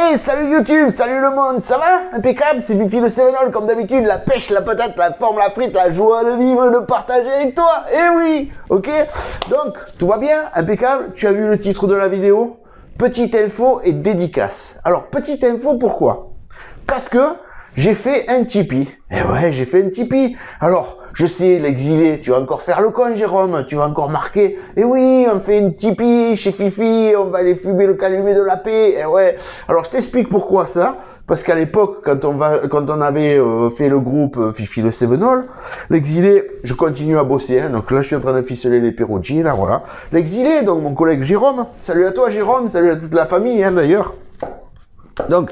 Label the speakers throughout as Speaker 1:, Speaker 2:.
Speaker 1: Hey, salut YouTube, salut le monde, ça va? Impeccable, c'est Fifi le Sevenol, comme d'habitude, la pêche, la patate, la forme, la frite, la joie de vivre, de partager avec toi. Eh oui, ok? Donc, tout va bien? Impeccable, tu as vu le titre de la vidéo? Petite info et dédicace. Alors, petite info, pourquoi? Parce que j'ai fait un Tipeee. Eh ouais, j'ai fait un Tipeee. Alors, je sais, l'exilé, tu vas encore faire le con, Jérôme, tu vas encore marquer. Eh oui, on fait une Tipeee chez Fifi, on va aller fumer le calumet de la paix. Eh ouais. Alors, je t'explique pourquoi ça. Parce qu'à l'époque, quand on avait fait le groupe Fifi le Sevenol, l'exilé, je continue à bosser, hein, donc là je suis en train de ficeler les Peruggi, là voilà. L'exilé, donc mon collègue Jérôme, salut à toi Jérôme, salut à toute la famille hein, d'ailleurs. Donc,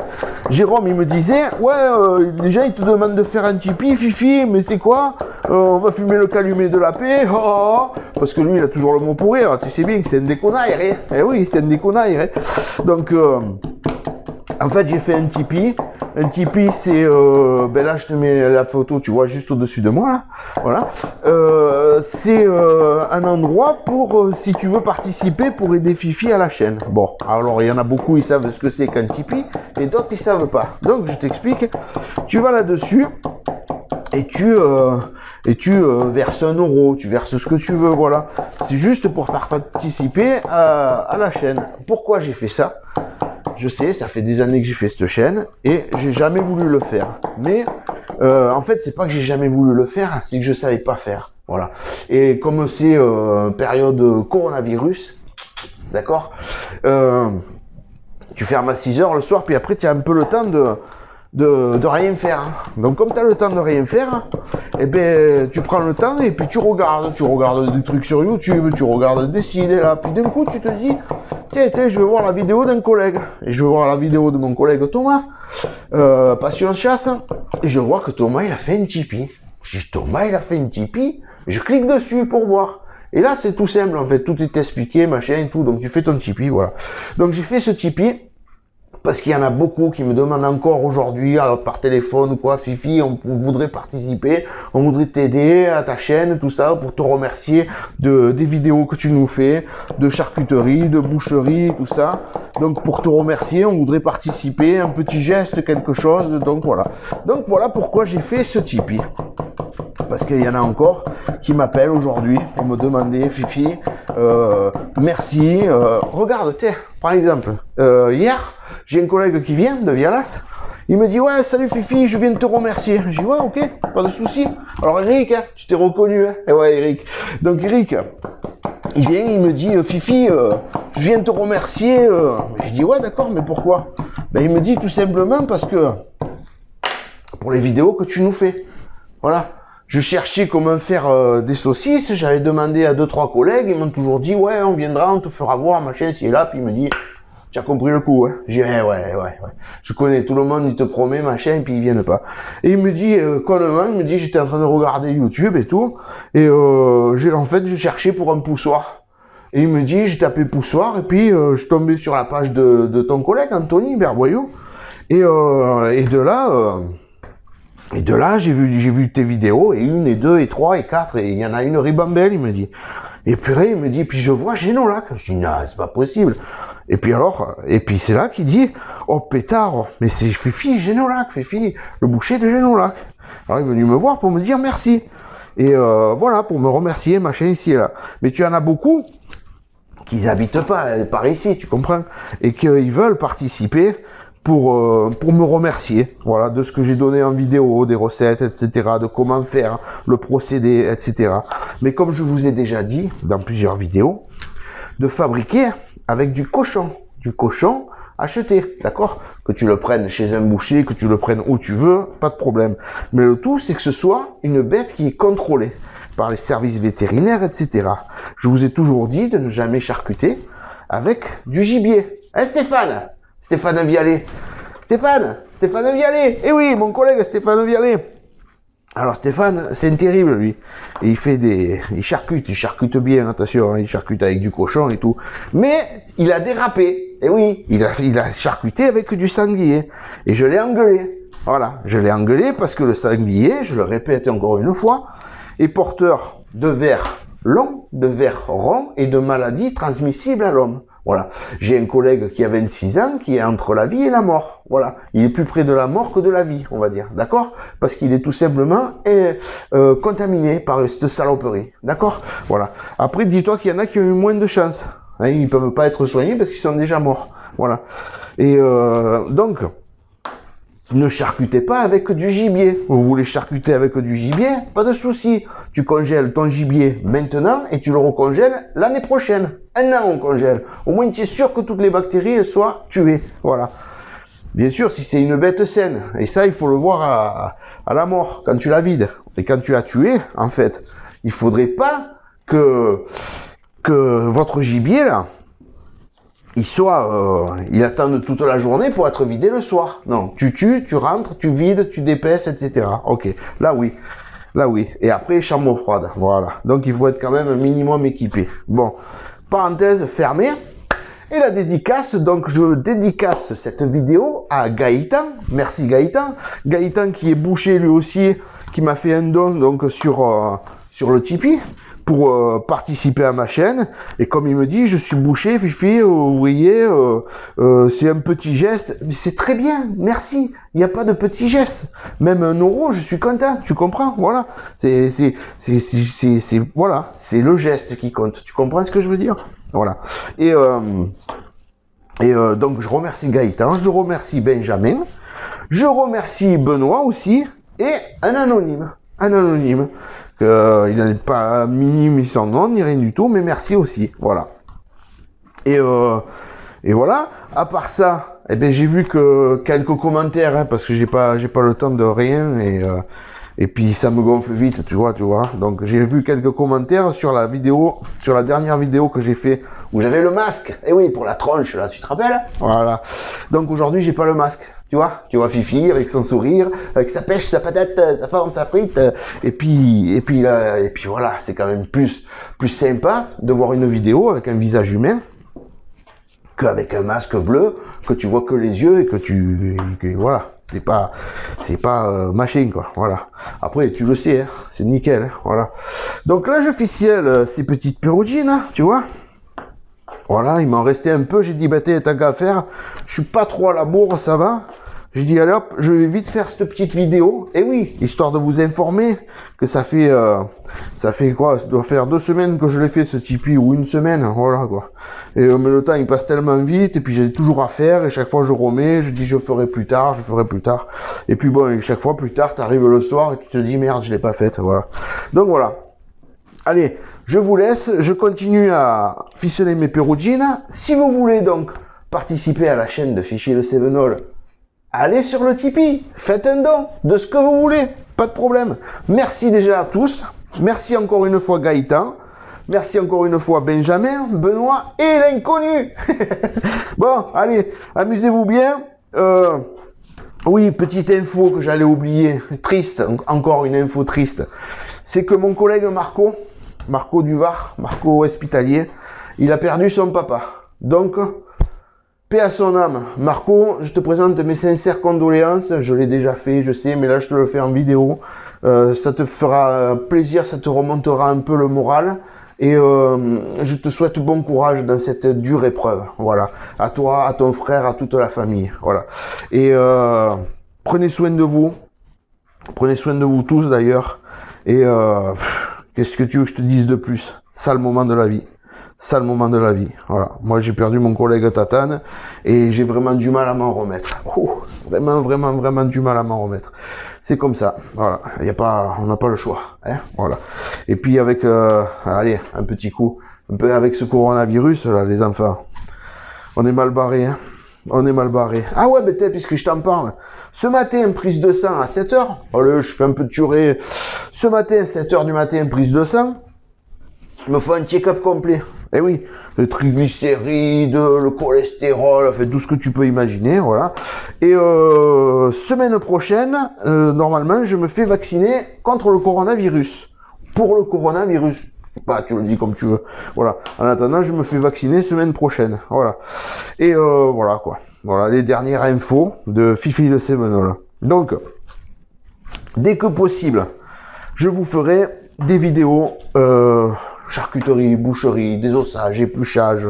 Speaker 1: Jérôme, il me disait, ouais, déjà, il te demande de faire un Tipeee, Fifi, mais c'est quoi? On va fumer le calumet de la paix, oh. Parce que lui, il a toujours le mot pour rire, tu sais bien que c'est un déconnaire, hein. Eh oui, c'est un déconnaire, hein. Donc, en fait, j'ai fait un Tipeee. Un Tipeee, c'est, ben là, je te mets la photo, tu vois, juste au-dessus de moi, là. Voilà. C'est un endroit pour, si tu veux participer, pour aider Fifi à la chaîne. Bon, alors, il y en a beaucoup, ils savent ce que c'est qu'un Tipeee, et d'autres, ils savent pas. Donc, je t'explique. Tu vas là-dessus, et tu verses 1 euro, tu verses ce que tu veux, voilà. C'est juste pour faire participer à la chaîne. Pourquoi j'ai fait ça? Je sais, ça fait des années que j'ai fait cette chaîne et j'ai jamais voulu le faire. Mais en fait, c'est pas que j'ai jamais voulu le faire, c'est que je savais pas faire. Voilà. Et comme c'est période coronavirus, d'accord, tu fermes à 6 h le soir, puis après tu as un peu le temps de rien faire. Donc comme tu as le temps de rien faire, eh ben tu prends le temps et puis tu regardes des trucs sur YouTube, tu regardes des sites là, puis d'un coup tu te dis tiens, je vais voir la vidéo d'un collègue, et je vais voir la vidéo de mon collègue Thomas, Passion Chasse, et je vois que Thomas il a fait une Tipeee. Je dis Thomas il a fait une Tipeee, je clique dessus pour voir. Et là c'est tout simple en fait, tout est expliqué, machin et tout, donc tu fais ton Tipeee, voilà. Donc j'ai fait ce Tipeee, parce qu'il y en a beaucoup qui me demandent encore aujourd'hui, par téléphone ou quoi, Fifi, on voudrait participer, on voudrait t'aider à ta chaîne, tout ça, pour te remercier des vidéos que tu nous fais, de charcuterie, de boucherie, tout ça. Donc pour te remercier, on voudrait participer, un petit geste, quelque chose, donc voilà. Donc voilà pourquoi j'ai fait ce Tipeee. Parce qu'il y en a encore qui m'appellent aujourd'hui pour me demander, Fifi, merci, regarde, tiens, par exemple, hier, j'ai un collègue qui vient de Vialas, il me dit, ouais, salut Fifi, je viens de te remercier. Je dis, ouais, ok, pas de souci. Alors Eric, hein, tu t'es reconnu, hein? Et ouais, Eric. Donc Eric, il vient, il me dit, Fifi, je viens de te remercier. Je dis, ouais, d'accord, mais pourquoi? Ben, il me dit tout simplement parce que, pour les vidéos que tu nous fais. Voilà. Je cherchais comment faire des saucisses, j'avais demandé à 2-3 collègues, ils m'ont toujours dit, ouais, on viendra, on te fera voir, machin, si et là, puis il me dit, tu as compris le coup, hein? J'ai dit, ouais. Je connais tout le monde, il te promet, machin, puis ils viennent pas. Et il me dit, connement, il me dit, j'étais en train de regarder YouTube et tout, et en fait, je cherchais pour un poussoir. Et il me dit, j'ai tapé poussoir, et puis je suis tombé sur la page de ton collègue, Anthony Berboyau, et de là, j'ai vu tes vidéos, et 1, et 2, et 3, et 4, et il y en a une ribambelle, il me dit. Et puis il me dit, puis je vois Génolac. Je dis, non, c'est pas possible. Et puis c'est là qu'il dit, oh pétard, mais c'est Fifi Génolac, Fifi, le boucher de Génolac. Alors il est venu me voir pour me dire merci. Et voilà, pour me remercier, machin, ici et là. Mais tu en as beaucoup qui n'habitent pas par ici, tu comprends? Et qu'ils veulent participer pour me remercier, voilà, de ce que j'ai donné en vidéo, des recettes, etc., de comment faire, le procédé, etc. Mais comme je vous ai déjà dit dans plusieurs vidéos, de fabriquer avec du cochon acheté, d'accord? Que tu le prennes chez un boucher, que tu le prennes où tu veux, pas de problème. Mais le tout, c'est que ce soit une bête qui est contrôlée par les services vétérinaires, etc. Je vous ai toujours dit de ne jamais charcuter avec du gibier. Hein, Stéphane Vialet. Stéphane Vialet. Eh oui, mon collègue Stéphane Vialet. Alors Stéphane, c'est terrible lui. Et il charcute bien, attention, hein, il charcute avec du cochon et tout. Mais il a dérapé. Eh oui, il a charcuté avec du sanglier. Et je l'ai engueulé. Voilà, je l'ai engueulé parce que le sanglier, je le répète encore une fois, est porteur de vers longs, de vers ronds et de maladies transmissibles à l'homme. Voilà. J'ai un collègue qui a 26 ans, qui est entre la vie et la mort. Voilà. Il est plus près de la mort que de la vie, on va dire. D'accord? Parce qu'il est tout simplement contaminé par cette saloperie. D'accord? Voilà. Après, dis-toi qu'il y en a qui ont eu moins de chance. Hein, ils peuvent pas être soignés parce qu'ils sont déjà morts. Voilà. Et donc, ne charcutez pas avec du gibier. Vous voulez charcuter avec du gibier? Pas de souci. Tu congèles ton gibier maintenant et tu le recongèles l'année prochaine. Un an on congèle. Au moins tu es sûr que toutes les bactéries soient tuées. Voilà. Bien sûr, si c'est une bête saine. Et ça, il faut le voir à la mort, quand tu la vides. Et quand tu l'as tué, en fait, il faudrait pas que votre gibier, là, il attend toute la journée pour être vidé le soir. Non, tu tues, tu rentres, tu vides, tu dépaisses, etc. Ok, là oui. Là oui. Et après, chambre froide. Voilà. Donc il faut être quand même un minimum équipé. Bon, parenthèse fermée. Et la dédicace, donc je dédicace cette vidéo à Gaëtan. Merci Gaëtan. Gaëtan qui est boucher lui aussi, qui m'a fait un don donc sur le Tipeee pour participer à ma chaîne. Et comme il me dit, je suis boucher, Fifi, ouvrier, c'est un petit geste. Mais c'est très bien, merci. Il n'y a pas de petit geste. Même 1 euro, je suis content. Tu comprends? Voilà. Voilà. C'est le geste qui compte. Tu comprends ce que je veux dire? Voilà. Et donc, je remercie Gaëtan, je remercie Benjamin, je remercie Benoît aussi, et un anonyme. Un anonyme. Il n'a pas minime son nom, ni rien du tout, mais merci aussi. Voilà. Et voilà. À part ça, eh ben, j'ai vu que quelques commentaires, hein, parce que j'ai pas le temps de rien, et puis ça me gonfle vite, tu vois. Donc j'ai vu quelques commentaires sur la vidéo, sur la dernière vidéo que j'ai fait où j'avais le masque. Et oui, pour la tronche là, tu te rappelles? Voilà. Donc aujourd'hui, j'ai pas le masque. Tu vois Fifi avec son sourire, avec sa pêche, sa patate, sa forme, sa frite, et puis voilà, c'est quand même plus sympa de voir une vidéo avec un visage humain qu'avec un masque bleu que tu vois que les yeux et que voilà. C'est pas machin quoi, voilà. Après tu le sais, hein, c'est nickel, hein, voilà. Donc là je ficelle ces petites pérugines, hein, tu vois. Voilà, il m'en restait un peu, j'ai dit bah t'as qu'à faire, je suis pas trop à la bourre, ça va. J'ai dit allez hop, je vais vite faire cette petite vidéo, et oui, histoire de vous informer que ça fait quoi, ça doit faire 2 semaines que je l'ai fait ce Tipeee, ou 1 semaine, voilà quoi. Et mais le temps il passe tellement vite, et puis j'ai toujours à faire, et chaque fois je remets, je dis je ferai plus tard, et puis bon, et chaque fois plus tard, t'arrives le soir, et tu te dis merde, je l'ai pas faite, voilà. Donc voilà. Allez, je vous laisse, je continue à ficeler mes pérugines. Si vous voulez donc participer à la chaîne de Fifi le Cévenol, allez sur le Tipeee, faites un don de ce que vous voulez, pas de problème. Merci déjà à tous, merci encore une fois Gaëtan, merci encore une fois Benjamin, Benoît et l'inconnu. Bon, allez, amusez-vous bien. Oui, petite info que j'allais oublier, triste, encore une info triste, c'est que mon collègue Marco du Var, Marco hospitalier, il a perdu son papa. Donc, paix à son âme. Marco, je te présente mes sincères condoléances. Je l'ai déjà fait, je sais, mais là, je te le fais en vidéo. Ça te fera plaisir, ça te remontera un peu le moral. Et je te souhaite bon courage dans cette dure épreuve. Voilà. À toi, à ton frère, à toute la famille. Voilà. Et prenez soin de vous. Prenez soin de vous tous, d'ailleurs. Et qu'est-ce que tu veux que je te dise de plus? Sale moment de la vie. Sale moment de la vie. Voilà. Moi, j'ai perdu mon collègue Tatane et j'ai vraiment du mal à m'en remettre. Oh, vraiment du mal à m'en remettre. C'est comme ça. Voilà. On n'a pas le choix. Hein, voilà. Et puis avec, allez, un petit coup, un peu avec ce coronavirus, là, les enfants. On est mal barrés. Hein. On est mal barrés. Ah ouais, peut-être, puisque je t'en parle. Ce matin, prise de sang à 7h. Allez, je fais un peu de tuerie. Ce matin, 7h du matin, prise de sang. Il me faut un check-up complet. Eh oui, le triglycérides, le cholestérol, fait tout ce que tu peux imaginer, voilà. Et semaine prochaine, normalement, je me fais vacciner contre le coronavirus. Pour le coronavirus. Bah, tu le dis comme tu veux. Voilà. En attendant, je me fais vacciner semaine prochaine. Voilà. Et voilà quoi. Voilà les dernières infos de Fifi le Cévenol. Donc, dès que possible, je vous ferai des vidéos charcuterie, boucherie, désossage, épluchage,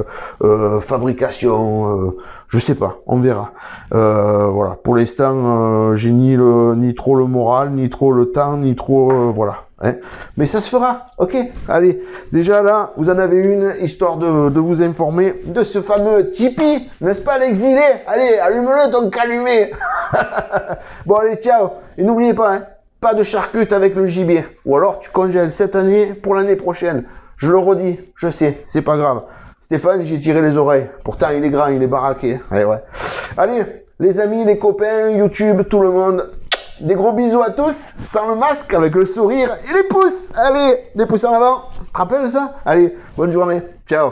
Speaker 1: fabrication, je sais pas, on verra. Voilà, pour l'instant, j'ai ni trop le moral, ni trop le temps, ni trop, voilà. Hein. Mais ça se fera, ok. Allez, déjà là, vous en avez une, histoire de vous informer de ce fameux Tipeee, n'est-ce pas l'exilé? Allez, allume-le ton calumet. Bon allez, ciao. Et n'oubliez pas, hein, pas de charcute avec le gibier. Ou alors tu congèles cette année pour l'année prochaine. Je le redis, je sais, c'est pas grave. Stéphane, j'ai tiré les oreilles. Pourtant, il est grand, il est baraqué. Allez, ouais. Allez, les amis, les copains, YouTube, tout le monde. Des gros bisous à tous, sans le masque, avec le sourire et les pouces. Allez, des pouces en avant. Tu te rappelles ça? Allez, bonne journée. Ciao.